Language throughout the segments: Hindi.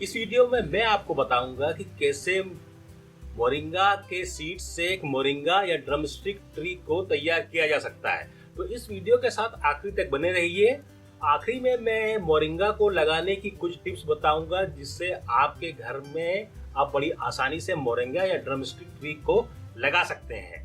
इस वीडियो में मैं आपको बताऊंगा कि कैसे मोरिंगा के सीड्स से एक मोरिंगा या ड्रमस्टिक ट्री को तैयार किया जा सकता है। तो इस वीडियो के साथ आखिरी तक बने रहिए। आखिरी में मैं मोरिंगा को लगाने की कुछ टिप्स बताऊंगा जिससे आपके घर में आप बड़ी आसानी से मोरिंगा या ड्रमस्टिक ट्री को लगा सकते हैं।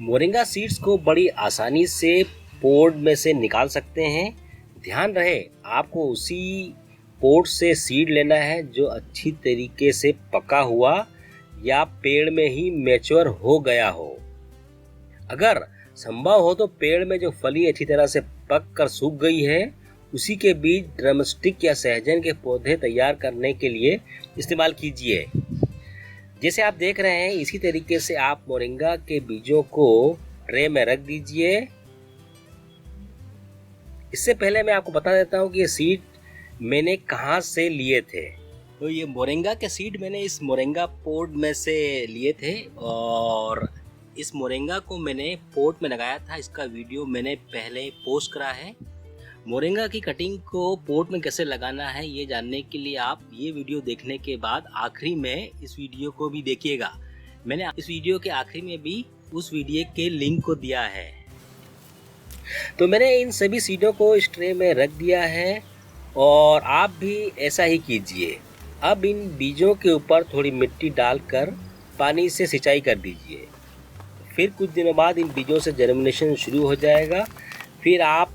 मोरिंगा सीड्स को बड़ी आसानी से पोड में से निकाल सकते हैं। ध्यान रहे आपको उसी पोड से सीड लेना है जो अच्छी तरीके से पका हुआ या पेड़ में ही मैच्योर हो गया हो। अगर संभव हो तो पेड़ में जो फली अच्छी तरह से पक कर सूख गई है उसी के बीज ड्रमस्टिक या सहजन के पौधे तैयार करने के लिए इस्तेमाल कीजिए। जैसे आप देख रहे हैं इसी तरीके से आप मोरिंगा के बीजों को ट्रे में रख दीजिए। इससे पहले मैं आपको बता देता हूं कि ये सीड मैंने कहां से लिए थे। तो ये मोरिंगा के सीड मैंने इस मोरिंगा पॉट में से लिए थे और इस मोरिंगा को मैंने पॉट में लगाया था। इसका वीडियो मैंने पहले पोस्ट करा है। मोरिंगा की कटिंग को पॉट में कैसे लगाना है ये जानने के लिए आप ये वीडियो देखने के बाद आखिरी में इस वीडियो को भी देखिएगा। मैंने इस वीडियो के आखिरी में भी उस वीडियो के लिंक को दिया है। तो मैंने इन सभी सीडों को इस ट्रे में रख दिया है और आप भी ऐसा ही कीजिए। अब इन बीजों के ऊपर थोड़ी मिट्टी डालकर पानी से सिंचाई कर दीजिए। फिर कुछ दिनों बाद इन बीजों से जर्मिनेशन शुरू हो जाएगा। फिर आप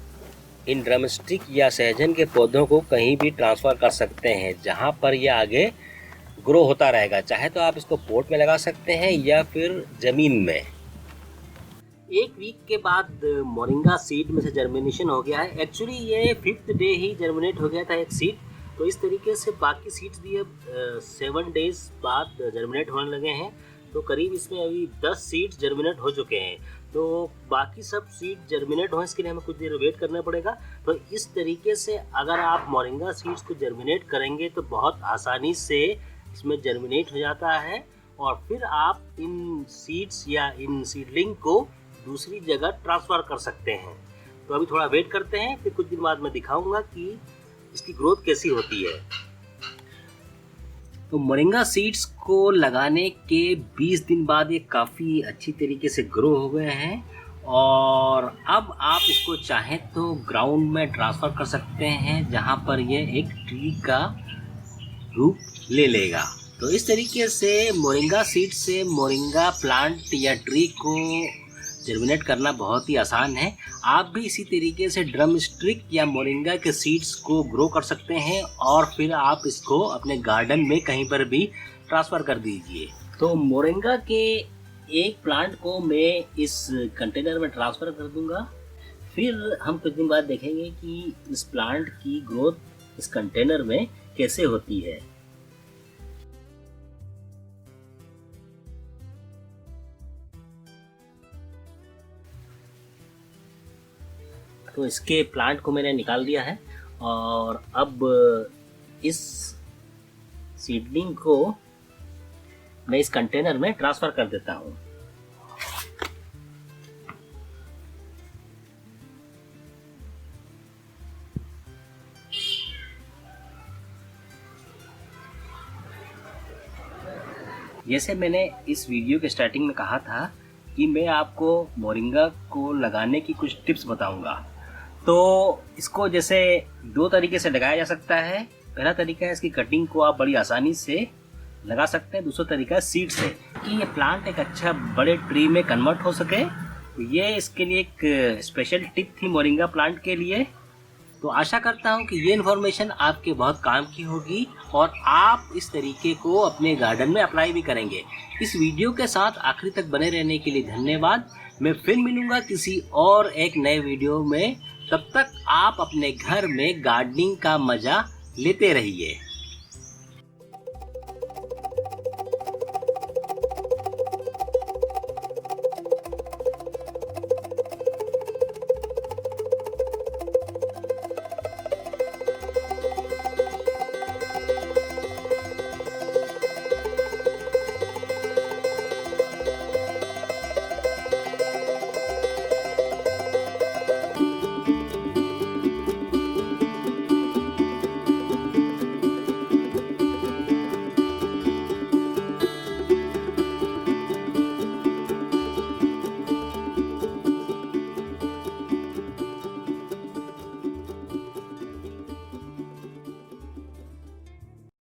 इन ड्रमस्टिक या सहजन के पौधों को कहीं भी ट्रांसफ़र कर सकते हैं जहां पर यह आगे ग्रो होता रहेगा। चाहे तो आप इसको पॉट में लगा सकते हैं या फिर ज़मीन में। एक वीक के बाद मोरिंगा सीड में से जर्मिनेशन हो गया है। एक्चुअली ये 5th डे ही जर्मिनेट हो गया था एक सीड। तो इस तरीके से बाकी सीड्स भी अब 7 डेज बाद जर्मिनेट होने लगे हैं। तो करीब इसमें अभी 10 सीड्स जर्मिनेट हो चुके हैं। तो बाकी सब सीड जर्मिनेट हो इसके लिए हमें कुछ देर वेट करना पड़ेगा। तो इस तरीके से अगर आप मोरिंगा सीड्स को जर्मिनेट करेंगे तो बहुत आसानी से इसमें जर्मिनेट हो जाता है और फिर आप इन सीड्स या इन सीडलिंग को दूसरी जगह ट्रांसफ़र कर सकते हैं। तो अभी थोड़ा वेट करते हैं, फिर कुछ दिन बाद मैं दिखाऊंगा कि इसकी ग्रोथ कैसी होती है। तो मोरिंगा सीड्स को लगाने के 20 दिन बाद ये काफ़ी अच्छी तरीके से ग्रो हो गए हैं और अब आप इसको चाहें तो ग्राउंड में ट्रांसफ़र कर सकते हैं जहां पर ये एक ट्री का रूप ले लेगा। तो इस तरीके से मोरिंगा सीड से मोरिंगा प्लांट या ट्री को जर्मिनेट करना बहुत ही आसान है। आप भी इसी तरीके से ड्रमस्टिक या मोरिंगा के सीड्स को ग्रो कर सकते हैं और फिर आप इसको अपने गार्डन में कहीं पर भी ट्रांसफ़र कर दीजिए। तो मोरिंगा के एक प्लांट को मैं इस कंटेनर में ट्रांसफ़र कर दूंगा। फिर हम कुछ दिन बाद देखेंगे कि इस प्लांट की ग्रोथ इस कंटेनर में कैसे होती है। तो इसके प्लांट को मैंने निकाल दिया है और अब इस सीडलिंग को मैं इस कंटेनर में ट्रांसफ़र कर देता हूँ। जैसे मैंने इस वीडियो के स्टार्टिंग में कहा था कि मैं आपको मोरिंगा को लगाने की कुछ टिप्स बताऊंगा। तो इसको जैसे 2 तरीके से लगाया जा सकता है। पहला तरीका है इसकी कटिंग को आप बड़ी आसानी से लगा सकते हैं। दूसरा तरीका है सीड से कि ये प्लांट एक अच्छा बड़े ट्री में कन्वर्ट हो सके। तो ये इसके लिए एक स्पेशल टिप थी मोरिंगा प्लांट के लिए। तो आशा करता हूँ कि ये इन्फॉर्मेशन आपके बहुत काम की होगी और आप इस तरीके को अपने गार्डन में अप्लाई भी करेंगे। इस वीडियो के साथ आखिरी तक बने रहने के लिए धन्यवाद। मैं फिर मिलूँगा किसी और एक नए वीडियो में। तब तक आप अपने घर में गार्डनिंग का मज़ा लेते रहिए।